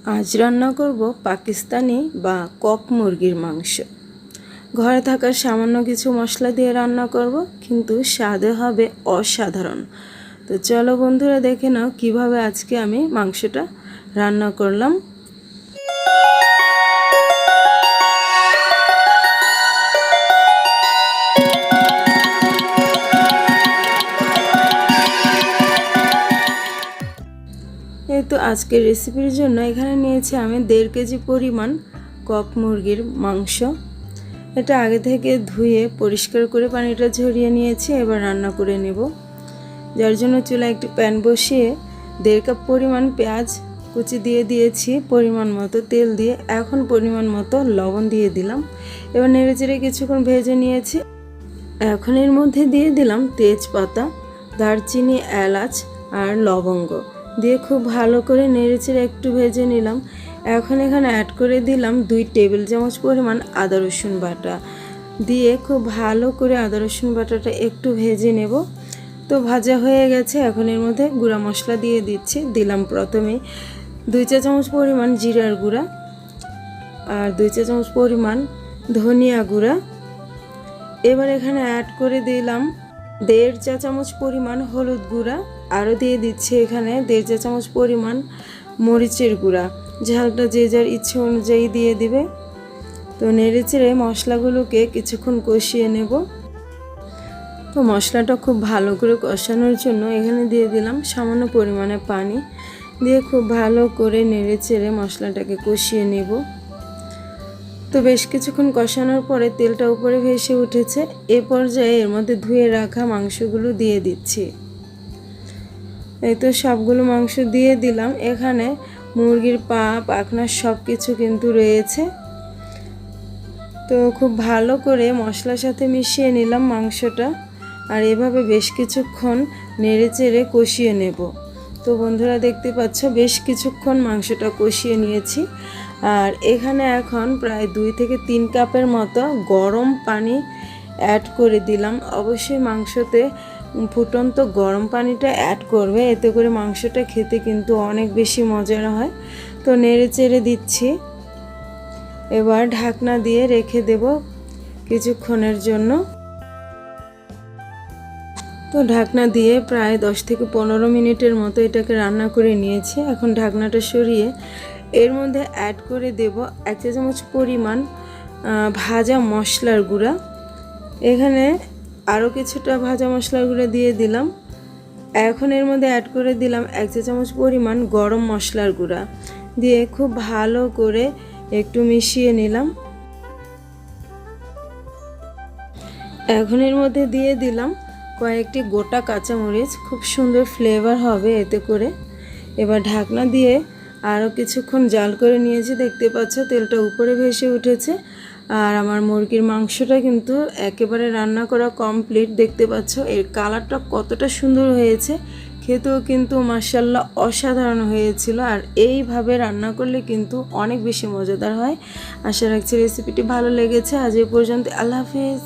আজ রান্না করব পাকিস্তানি বা কক মুরগির মাংস। ঘরে থাকা সামান্য কিছু মশলা দিয়ে রান্না করব, কিন্তু স্বাদে হবে অসাধারণ। তো চলো বন্ধুরা, দেখে নাও কিভাবে আজকে আমি মাংসটা রান্না করলাম। এই তো আজকের রেসিপির জন্য এখানে নিয়েছি আমি 1.5 কেজি পরিমাণ কক মুরগির মাংস। এটা আগে থেকে ধুয়ে পরিষ্কার করে পানিটা ঝরিয়ে নিয়েছি। এবার রান্না করে নেব, যার জন্য চুলায় একটি প্যান বসিয়ে 1.5 কাপ পরিমাণ পেঁয়াজ কুচি দিয়ে দিয়েছি, পরিমাণ মতো তেল দিয়ে এখন পরিমাণ মতো লবণ দিয়ে দিলাম। এবার নেড়েচেড়ে কিছুক্ষণ ভেজে নিয়েছি। এখন এর মধ্যে দিয়ে দিলাম তেজপাতা, দারচিনি, এলাচ আর লবঙ্গ দিয়ে খুব ভালো করে নেড়েচেড়ে একটু ভেজে নিলাম। এখন এখানে অ্যাড করে দিলাম 2 টেবিল চামচ পরিমাণ আদা রসুন বাটা দিয়ে খুব ভালো করে আদা রসুন বাটাটা একটু ভেজে নেব। তো ভাজা হয়ে গেছে। এখন এর মধ্যে গুঁড়া মশলা দিয়ে দিচ্ছি। দিলাম প্রথমে 2 চা চামচ পরিমাণ জিরার গুঁড়া আর 2 চা চামচ পরিমাণ ধনিয়া গুঁড়া। এবার এখানে অ্যাড করে দিলাম 1.5 চা চামচ পরিমাণ হলুদ গুঁড়া, আরও দিয়ে দিচ্ছি এখানে 1.5 চা চামচ পরিমাণ মরিচের গুঁড়া। ঝালটা যে যার ইচ্ছে অনুযায়ী দিয়ে দিবে। তো নেড়েচেড়ে মশলাগুলোকে কিছুক্ষণ কষিয়ে নেব। তো মশলাটা খুব ভালো করে কষানোর জন্য এখানে দিয়ে দিলাম সামান্য পরিমাণে পানি, দিয়ে খুব ভালো করে নেড়েচেড়ে মশলাটাকে কষিয়ে নেব। তো বেশ কিছুক্ষণ কষানোর পরে তেলটা উপরে ভেসে উঠেছে। এ পর্যায়ে এর মধ্যে ধুয়ে রাখা মাংসগুলো দিয়ে দিচ্ছি। এই তো সবগুলো মাংস দিয়ে দিলাম। এখানে মুরগির পা, পাখনা সব কিছু কিন্তু রয়েছে। তো খুব ভালো করে মশলার সাথে মিশিয়ে নিলাম মাংসটা, আর এভাবে বেশ কিছুক্ষণ নেড়েচেড়ে কষিয়ে নেব। তো বন্ধুরা, দেখতে পাচ্ছ বেশ কিছুক্ষণ মাংসটা কষিয়ে নিয়েছি। আর এখানে এখন প্রায় 2 থেকে 3 কাপের মতো গরম পানি অ্যাড করে দিলাম। অবশ্যই মাংসতে ফুটন্ত গরম পানিটা অ্যাড করবে, এতে করে মাংসটা খেতে কিন্তু অনেক বেশি মজার হয়। তো নেড়েচেড়ে দিচ্ছি। এবার ঢাকনা দিয়ে রেখে দেব কিছুক্ষণের জন্য। তো ঢাকনা দিয়ে প্রায় 10 থেকে 15 মিনিটের মতো এটাকে রান্না করে নিয়েছি। এখন ঢাকনাটা সরিয়ে এর মধ্যে অ্যাড করে দেব 1 চা চামচ পরিমাণ ভাজা মশলার গুঁড়া। এখানে আরও কিছুটা ভাজা মশলার গুঁড়া দিয়ে দিলাম। এখন এর মধ্যে অ্যাড করে দিলাম 1 চা চামচ পরিমাণ গরম মশলার গুঁড়া দিয়ে খুব ভালো করে একটু মিশিয়ে নিলাম। এখন এর মধ্যে দিয়ে দিলাম কয়েকটি গোটা কাঁচামরিচ, খুব সুন্দর ফ্লেভার হবে এতে করে। এবার ঢাকনা দিয়ে আরও কিছুক্ষণ জাল করে নিয়েছি। দেখতে পাচ্ছ তেলটা উপরে ভেসে উঠেছে। আর আমার মুরগির মাংসটা কিন্তু একেবারে রান্না করা কমপ্লিট। দেখতে পাচ্ছ এর কালারটা কতটা সুন্দর হয়েছে, খেতেও কিন্তু মাশাআল্লাহ অসাধারণ হয়েছিল। আর এইভাবে রান্না করলে কিন্তু অনেক বেশি মজাদার হয়। আশা রাখছি রেসিপিটি ভালো লেগেছে। আজ এই পর্যন্ত, আল্লাহ হাফেজ।